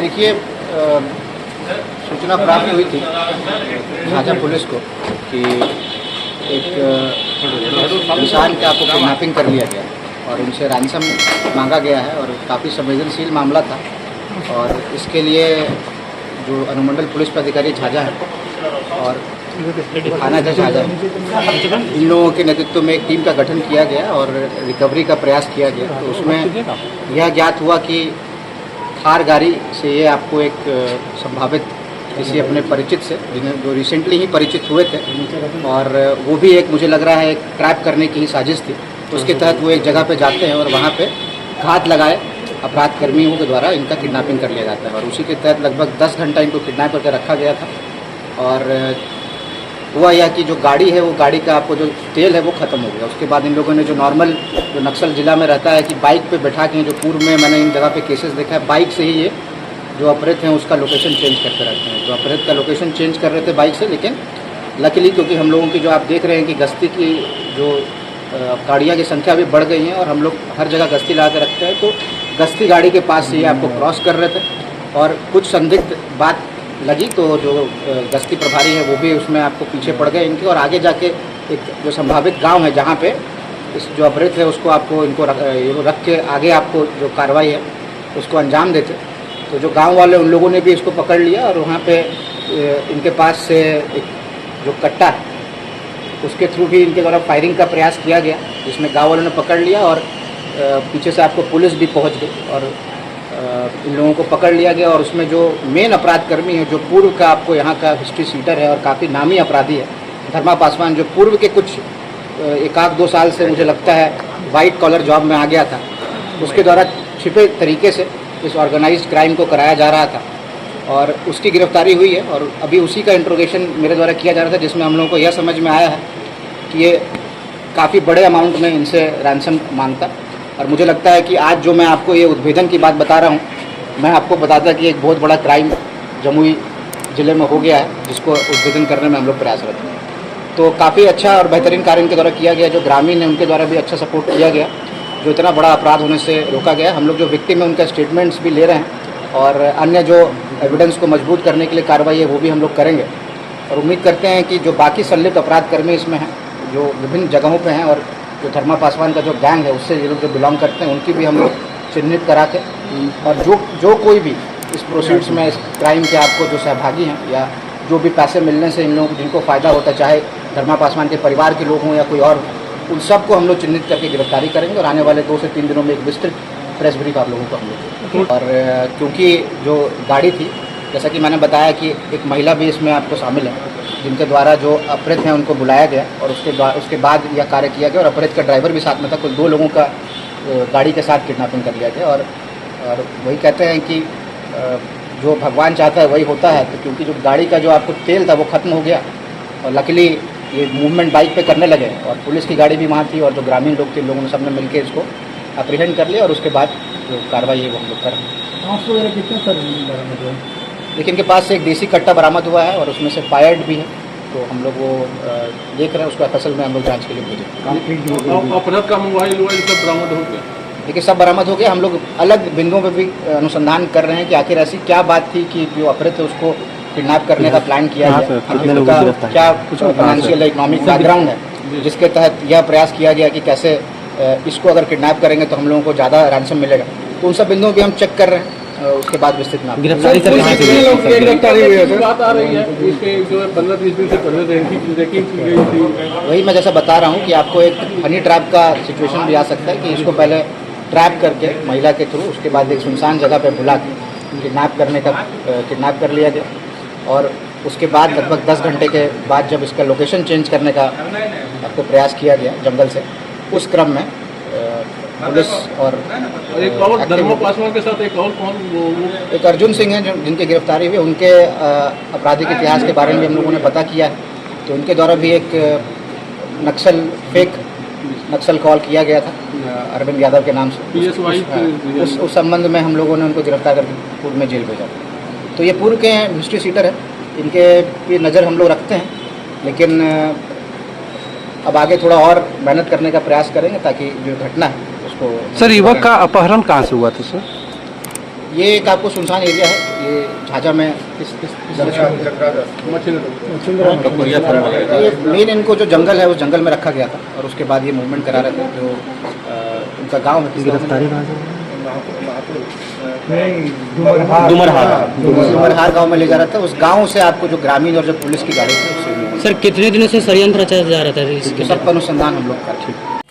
देखिए, सूचना प्राप्त हुई थी झाझा पुलिस को कि एक इंसान का आपको किडनैपिंग कर लिया गया और उनसे रैंसम मांगा गया है और काफ़ी संवेदनशील मामला था। और इसके लिए जो अनुमंडल पुलिस पदाधिकारी झाझा है और थाना झाझा इन लोगों के नेतृत्व में एक टीम का गठन किया गया और रिकवरी का प्रयास किया गया। तो उसमें यह ज्ञात हुआ कि थार गाड़ी से ये आपको एक संभावित किसी अपने परिचित से जिन्हें जो रिसेंटली ही परिचित हुए थे और वो भी एक मुझे लग रहा है एक ट्रैप करने की ही साजिश थी। उसके तहत वो एक जगह पे जाते हैं और वहाँ पे घात लगाए अपराध कर्मियों के द्वारा इनका किडनैपिंग कर लिया जाता है और उसी के तहत लगभग 10 घंटा इनको किडनैप करके रखा गया था। और हुआ यह कि जो गाड़ी है वो गाड़ी का आपको जो तेल है वो ख़त्म हो गया। उसके बाद इन लोगों ने जो नॉर्मल जो नक्सल जिला में रहता है कि बाइक पे बैठा के, जो पूर्व में मैंने इन जगह पे केसेस देखा है, बाइक से ही ये जो अपराध हैं उसका लोकेशन चेंज करते रहते हैं। तो अपराध का लोकेशन चेंज कर रहे थे बाइक से, लेकिन लकीली क्योंकि हम लोगों की जो आप देख रहे हैं कि गश्ती की जो गाड़ियाँ की संख्या भी बढ़ गई हैं और हम लोग हर जगह गश्ती ला के रखते हैं, तो गश्ती गाड़ी के पास से ये आपको क्रॉस कर रहे थे और कुछ संदिग्ध बात लगी तो जो गश्ती प्रभारी है वो भी उसमें आपको पीछे पड़ गए इनके और आगे जाके एक जो संभावित गांव है जहां पे इस जो अपराध है उसको आपको इनको रख के आगे आपको जो कार्रवाई है उसको अंजाम देते। तो जो गांव वाले उन लोगों ने भी इसको पकड़ लिया और वहाँ पे इनके पास से एक जो कट्टा है उसके थ्रू भी इनके द्वारा फायरिंग का प्रयास किया गया, जिसमें गाँव वालों ने पकड़ लिया और पीछे से आपको पुलिस भी पहुँच गई और इन लोगों को पकड़ लिया गया। और उसमें जो मेन अपराध कर्मी है जो पूर्व का आपको यहाँ का हिस्ट्री सीटर है और काफ़ी नामी अपराधी है धर्मा पासवान, जो पूर्व के कुछ 1-2 साल से मुझे लगता है वाइट कॉलर जॉब में आ गया था, उसके द्वारा छिपे तरीके से इस ऑर्गेनाइज्ड क्राइम को कराया जा रहा था और उसकी गिरफ्तारी हुई है और अभी उसी का इंट्रोगेशन मेरे द्वारा किया जा रहा था, जिसमें हम लोगों को यह समझ में आया है कि ये काफ़ी बड़े अमाउंट में इनसे रैंसम मांगता। और मुझे लगता है कि आज जो मैं आपको ये उद्भेदन की बात बता रहा हूँ, मैं आपको बताता कि एक बहुत बड़ा क्राइम जमुई ज़िले में हो गया है जिसको उद्भेदन करने में हम लोग प्रयासरत हैं। तो काफ़ी अच्छा और बेहतरीन कार्य इनके द्वारा किया गया, जो ग्रामीण है उनके द्वारा भी अच्छा सपोर्ट किया गया, जो इतना बड़ा अपराध होने से रोका गया। हम लोग जो विक्टिम है उनका स्टेटमेंट्स भी ले रहे हैं और अन्य जो एविडेंस को मजबूत करने के लिए कार्रवाई है वो भी हम लोग करेंगे और उम्मीद करते हैं कि जो बाकी संलिप्त अपराध कर्मी इसमें हैं जो विभिन्न जगहों पे हैं और जो धर्मा पासवान का जो गैंग है उससे ये लोग जो बिलोंग करते हैं उनकी भी हम लोग चिन्हित करा के और जो कोई भी इस प्रोसीड्स में इस क्राइम के आपको जो सहभागी हैं या जो भी पैसे मिलने से इन लोगों को जिनको फ़ायदा होता है, चाहे धर्मा पासवान के परिवार के लोग हों या कोई और, उन सबको हम लोग चिन्हित करके गिरफ्तारी करेंगे और आने वाले 2 से 3 दिनों में एक विस्तृत प्रेस ब्रीफ आप लोगों को हम लोग। और क्योंकि जो गाड़ी थी, जैसा कि मैंने बताया कि एक महिला भी इसमें आपको शामिल है जिनके द्वारा जो अपराध हैं उनको बुलाया गया और उसके बाद यह कार्य किया गया और अपराध का ड्राइवर भी साथ में था। कुल 2 लोगों का गाड़ी के साथ किडनैपिंग कर लिया गया और वही कहते हैं कि जो भगवान चाहता है वही होता है। तो क्योंकि जो गाड़ी का जो आपको तेल था वो ख़त्म हो गया और लकीली ये मूवमेंट बाइक पे करने लगे और पुलिस की गाड़ी भी वहाँ थी और जो ग्रामीण लोग थे लोगों ने सबने मिलकर इसको अप्रीहेंड कर लिया और उसके बाद जो कार्रवाई है वो हम लोग कर रहे हैं। लेकिन इनके पास से एक देसी कट्टा बरामद हुआ है और उसमें से फायर्ड भी है, तो हम लोग वो देख रहे हैं, उसको FSL में हम लोग जांच के लिए भेजेंगे। अपराध का मोबाइल सब बरामद हो गया? देखिए सब बरामद हो गया। हम लोग अलग बिंदुओं पर भी अनुसंधान कर रहे हैं कि आखिर ऐसी क्या बात थी कि जो अपराध है उसको किडनैप करने का प्लान किया गया, क्या कुछ फाइनेंशियल इकोनॉमिक बैकग्राउंड है जिसके तहत यह प्रयास किया गया कि कैसे इसको अगर किडनैप करेंगे तो हम लोगों को ज़्यादा रैंसम मिलेगा। तो उन सब बिंदुओं भी हम चेक कर रहे हैं, उसके बाद विस्तृत नाम गिरफ्तारी हुई है। बात आ रही है इसके जो 15-20 दिन से पहले रैंकिंग की गई थी। वही मैं जैसा बता रहा हूँ कि आपको एक हनी ट्रैप का सिचुएशन भी आ सकता है कि इसको पहले ट्रैप करके महिला के थ्रू उसके बाद एक सुनसान जगह पे बुला के किडनैप कर लिया गया और उसके बाद लगभग 10 घंटे के बाद जब इसका लोकेशन चेंज करने का आपको प्रयास किया गया जंगल से, उस क्रम में पुलिस और एक और धर्मा पासवान के साथ एक और कौन एक अर्जुन सिंह है जिनकी गिरफ्तारी हुई। उनके आपराधिक इतिहास के बारे में भी हम लोगों ने पता किया है, तो उनके द्वारा भी एक नक्सल कॉल किया गया था अरविंद यादव के नाम से। उस संबंध में हम लोगों ने उनको गिरफ्तार करके पूर्व में जेल भेजा। तो ये पूर्व के हिस्ट्री सीटर है, इनके भी नज़र हम लोग रखते हैं, लेकिन अब आगे थोड़ा और मेहनत करने का प्रयास करेंगे ताकि जो घटना है उसको। सर युवक का अपहरण कहाँ से हुआ था सर? ये एक आपको सुनसान एरिया है, ये झाझा में ये मेन इनको जो जंगल है उस जंगल में रखा गया था और उसके बाद ये मूवमेंट करा रहे थे। जो उनका गांव है, गिरफ्तारी डुमरहार गांव में ले जा रहा था। उस गांव से आपको जो ग्रामीण और जो पुलिस की गाड़ी थी उससे सर कितने दिनों से षडयंत्र रचा जा रहा था इसके? सब पर अनुसंधान हम लोग कर